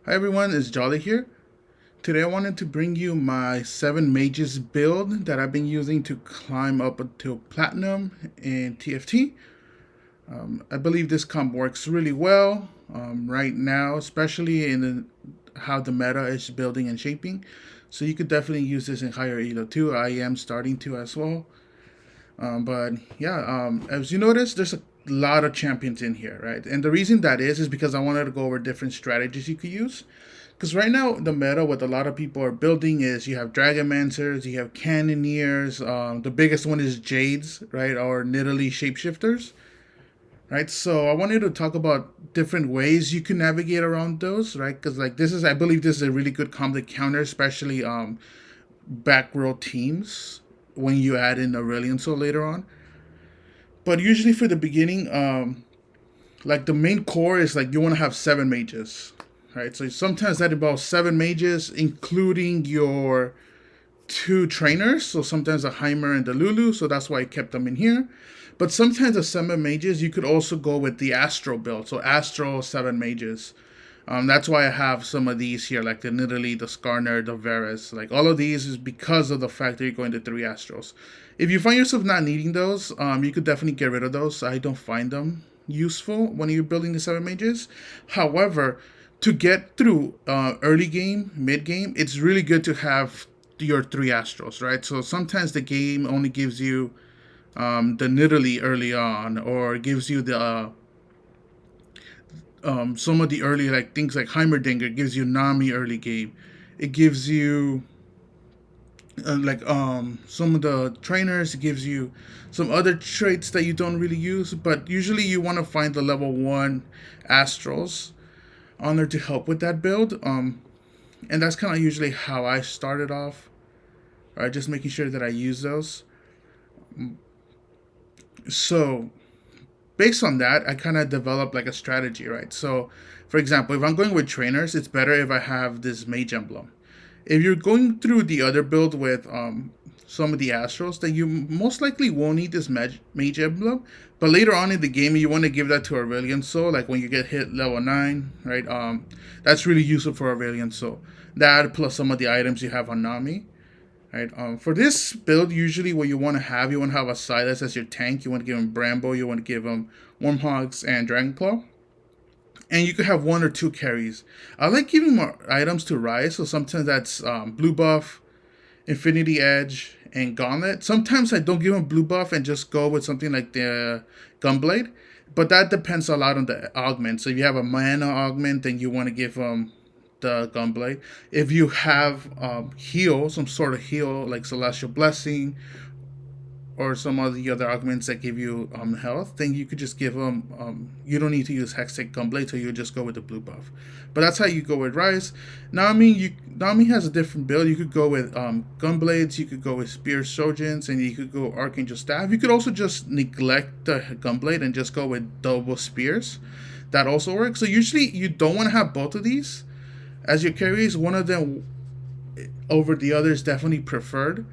Hi everyone, it's Jolly here. Today I wanted to bring you my 7 mages build that I've been using to climb up until platinum in TFT. I believe this comp works really well right now, especially how the meta is building and shaping. So you could definitely use this in higher elo too. I am starting to as well. But yeah, as you notice, there's a lot of champions in here, right? And the reason that is because I wanted to go over different strategies you could use. Because right now, the meta, what a lot of people are building is you have Dragomancers, you have Cannoneers. The biggest one is Jades, right? Or Nidalee Shapeshifters, right? So I wanted to talk about different ways you can navigate around those, right? Because like I believe this is a really good comp to counter, especially back row teams when you add in Aurelion Soul later on. But usually for the beginning, like the main core is like you want to have 7 mages, right? So sometimes that involves 7 mages, including your 2 trainers. So sometimes the Heimer and the Lulu. So that's why I kept them in here. But sometimes the 7 mages, you could also go with the Astro build. So Astro 7 mages. That's why I have some of these here, like the Nidalee, the Skarner, the Varus. Like all of these is because of the fact that you're going to 3 Astros. If you find yourself not needing those, you could definitely get rid of those. I don't find them useful when you're building the 7 mages. However, to get through early game, mid game, it's really good to have your 3 Astros, right? So sometimes the game only gives you the Nidalee early on, or gives you the some of the early like things like Heimerdinger gives you Nami early game. It gives you some of the trainers. It gives you some other traits that you don't really use, but usually you want to find the level 1 Astros on there to help with that build. And that's kind of usually how I started off. Right, just making sure that I use those. So based on that, I kind of developed like a strategy, right? So, for example, if I'm going with trainers, it's better if I have this mage emblem. If you're going through the other build with some of the Astros, then you most likely won't need this mage emblem. But later on in the game, you want to give that to Aurelion Soul, like when you get hit level 9, right? That's really useful for Aurelion Soul. That plus some of the items you have on Nami. Right. For this build, usually what you want to have a Silas as your tank. You want to give him Brambo. You want to give him Wormhogs and Dragonclaw. And you could have 1 or 2 carries. I like giving more items to Rise, so sometimes that's Blue Buff, Infinity Edge, and Gauntlet. Sometimes I don't give him Blue Buff and just go with something like the Gunblade. But that depends a lot on the augment. So if you have a mana augment, then you want to give him the Gunblade. If you have heal, some sort of heal like Celestial Blessing or some of the other augments that give you health, then you could just give them. You don't need to use Hextech Gunblade, so you just go with the blue buff. But that's how you go with Rise. Nami has a different build. You could go with Gunblades, you could go with Spear Shojins, and you could go Archangel Staff. You could also just neglect the Gunblade and just go with double Spears. That also works. So usually you don't want to have both of these as your carries. One of them over the other is definitely preferred.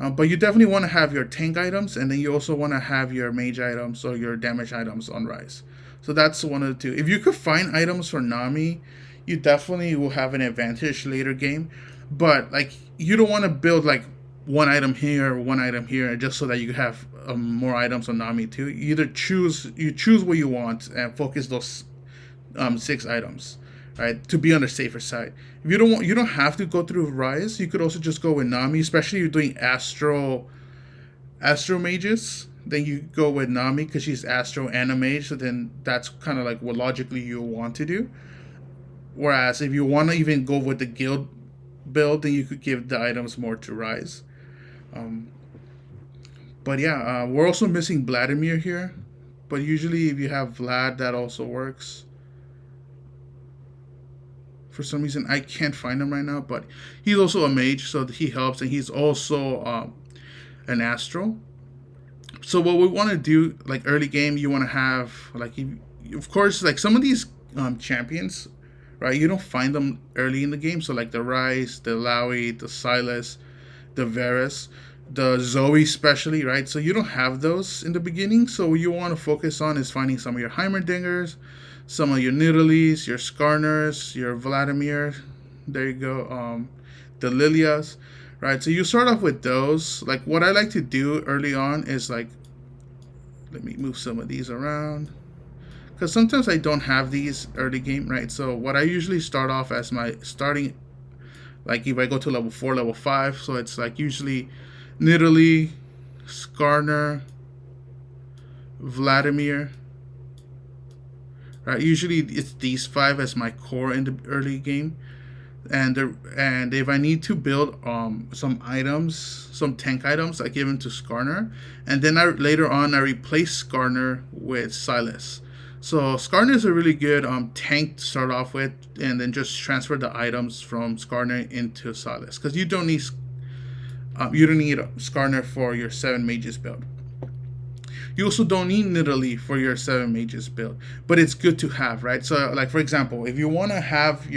But you definitely want to have your tank items, and then you also want to have your mage items or your damage items on Rise. So that's one of the two. If you could find items for Nami, you definitely will have an advantage later game. But like you don't want to build like one item here, one item here, just so that you have more items on Nami too. You choose what you want and focus those 6 items, right? To be on the safer side. If you don't have to go through Rise. You could also just go with Nami, especially if you're doing Astro mages. Then you go with Nami because she's Astro and a mage. So then that's kind of like what logically you want to do. Whereas if you want to even go with the guild build, then you could give the items more to Rise. Um, but yeah, we're also missing Vladimir here. But usually, if you have Vlad, that also works. For some reason, I can't find him right now, but he's also a mage, so he helps, and he's also an Astro. So what we want to do, like early game, you want to have of course, like some of these champions, right? You don't find them early in the game. So like the Rise, the Lowy, the Silas, the Varus, the Zoe, especially, right? So you don't have those in the beginning. So what you want to focus on is finding some of your Heimerdingers, some of your Nidalees, your Skarners, your Vladimir. There you go. The Lilias, right? So you start off with those. Like what I like to do early on is like, let me move some of these around because sometimes I don't have these early game, right? So what I usually start off as my starting, like if I go to level 4, level 5, so it's like usually Nidalee, Skarner, Vladimir, right? Usually it's these 5 as my core in the early game, and if I need to build some items, some tank items, I give them to Skarner, and then later on I replace Skarner with Silas. So Skarner is a really good tank to start off with, and then just transfer the items from Skarner into Silas because you don't need Skarner for your 7 mages build. You also don't need Nidalee for your 7 mages build, but it's good to have, right? So, like for example, if you want to have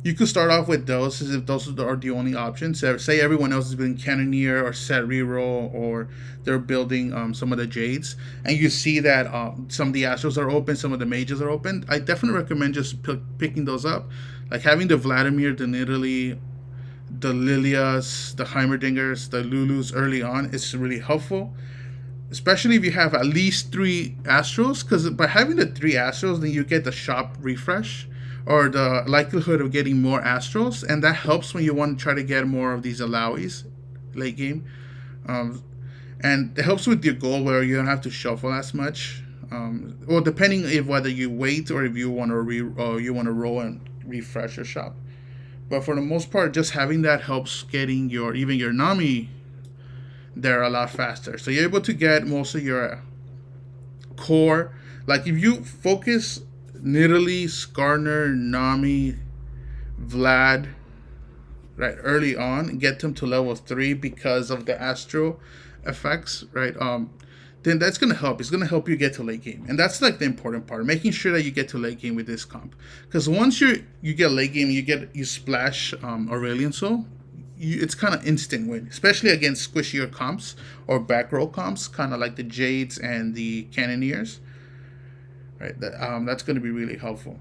you could start off with those as if those are the only options. So say everyone else is building Cannoneer or Set Reroll, or they're building some of the Jades, and you see that some of the Astros are open, some of the Mages are open. I definitely recommend just picking those up, like having the Vladimir, the Nidalee, the Lilias, the Heimerdingers, the Lulus early on. It's really helpful, especially if you have at least 3 Astros, because by having the 3 Astros, then you get the shop refresh or the likelihood of getting more Astros, and that helps when you want to try to get more of these Alaois late game. And it helps with your goal where you don't have to shuffle as much. Well, depending if whether you wait or if you want to roll and refresh your shop. But for the most part, just having that helps getting even your Nami there a lot faster. So you're able to get most of your core. Like if you focus Nidalee, Skarner, Nami, Vlad, right, early on, and get them to level 3 because of the Astro effects, right? Then that's gonna help. It's gonna help you get to late game, and that's like the important part, making sure that you get to late game with this comp. Because once you get late game, you splash Aurelion Soul. It's kind of instant win, especially against squishier comps or back row comps, kind of like the Jades and the Cannoneers. Right, that's going to be really helpful.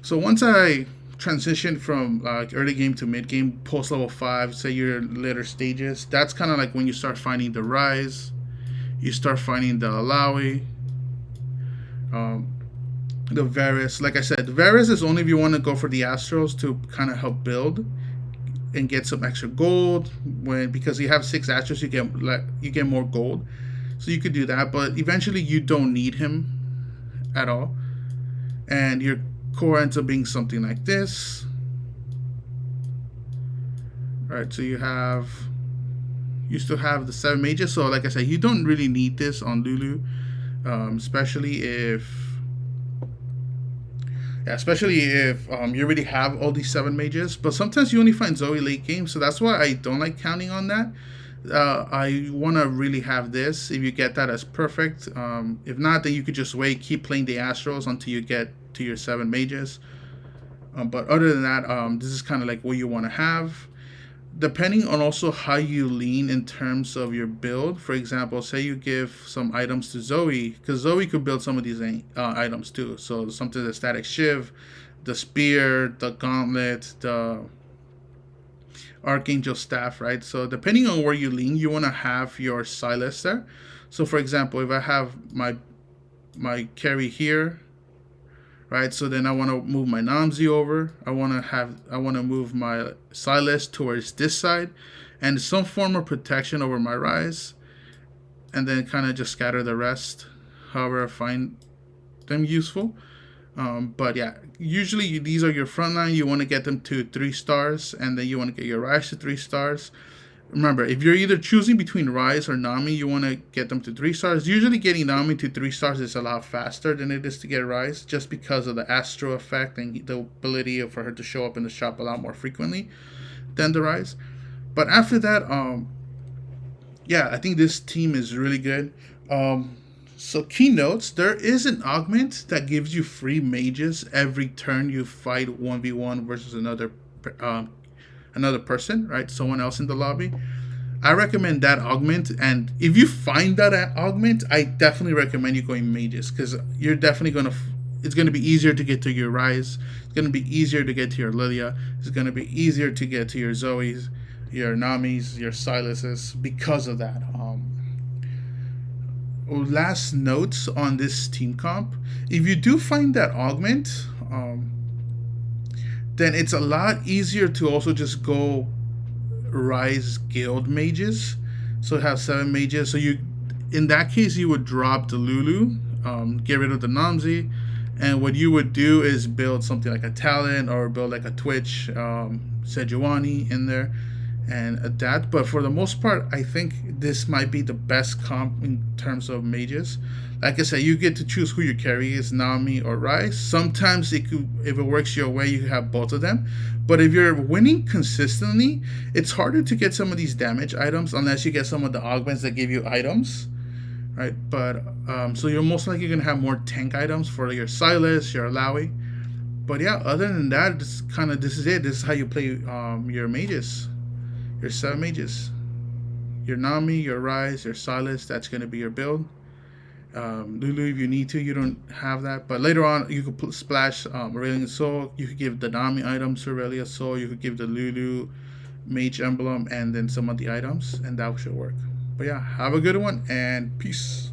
So once I transition from like early game to mid game, post level 5, say your later stages, that's kind of like when you start finding the Rise, you start finding the Alawi, the Varus. Like I said, the Varus is only if you want to go for the Astros to kind of help build and get some extra gold. Because you have 6 Astros, you get more gold, so you could do that. But eventually, you don't need him at all, and your core ends up being something like this. All right, so you still have the 7 mages. So like I said, you don't really need this on Lulu, especially if you already have all these 7 mages. But sometimes you only find Zoe late game, so that's why I don't like counting on that. I want to really have this. If you get that, as perfect. If not, then you could just wait, keep playing the Astros until you get to your 7 mages. But other than that, this is kind of like what you want to have. Depending on also how you lean in terms of your build. For example, say you give some items to Zoe, because Zoe could build some of these items too. So something the Static Shiv, the Spear, the Gauntlet, the Archangel Staff, right? So depending on where you lean, you want to have your Silas there. So for example, if I have my carry here, right? So then I want to move my Namzi over. I want to move my Silas towards this side, and some form of protection over my Rise, and then kind of just scatter the rest, however I find them useful. But yeah, usually these are your front line. You want to get them to 3 stars, and then you want to get your Rise to 3 stars. Remember, if you're either choosing between Rise or Nami, you want to get them to 3 stars. Usually getting Nami to 3 stars is a lot faster than it is to get Rise, just because of the Astro effect and the ability for her to show up in the shop a lot more frequently than the Rise. But after that, yeah, I think this team is really good. So keynotes, there is an augment that gives you free mages every turn you fight 1v1 versus another person, right? Someone else in the lobby. I recommend that augment, and if you find that augment, I definitely recommend you going mages, because you're definitely it's going to be easier to get to your Rise. It's going to be easier to get to your Lilia. It's going to be easier to get to your Zoes, your Namis, your Siluses because of that. Last notes on this team comp: if you do find that augment, then it's a lot easier to also just go Rise Guild mages. So have 7 mages. So you, in that case, you would drop the Lulu, get rid of the Namzi, and what you would do is build something like a Talon or build like a Twitch Sejuani in there and adapt. But for the most part, I think this might be the best comp in terms of mages. Like I said, you get to choose who your carry is, Nami or Rise. Sometimes it could, if it works your way, you have both of them. But if you're winning consistently, it's harder to get some of these damage items unless you get some of the augments that give you items, right? But so you're most likely gonna have more tank items for your Silas, your Alawi. But yeah, other than that, this is it. This is how you play your mages, your 7 mages, your Nami, your Rise, your Silas. That's gonna be your build. Lulu, if you need to, you don't have that. But later on, you could splash Aurelian Soul. You could give the Nami items to Aurelian Soul. You could give the Lulu Mage Emblem and then some of the items, and that should work. But yeah, have a good one and peace.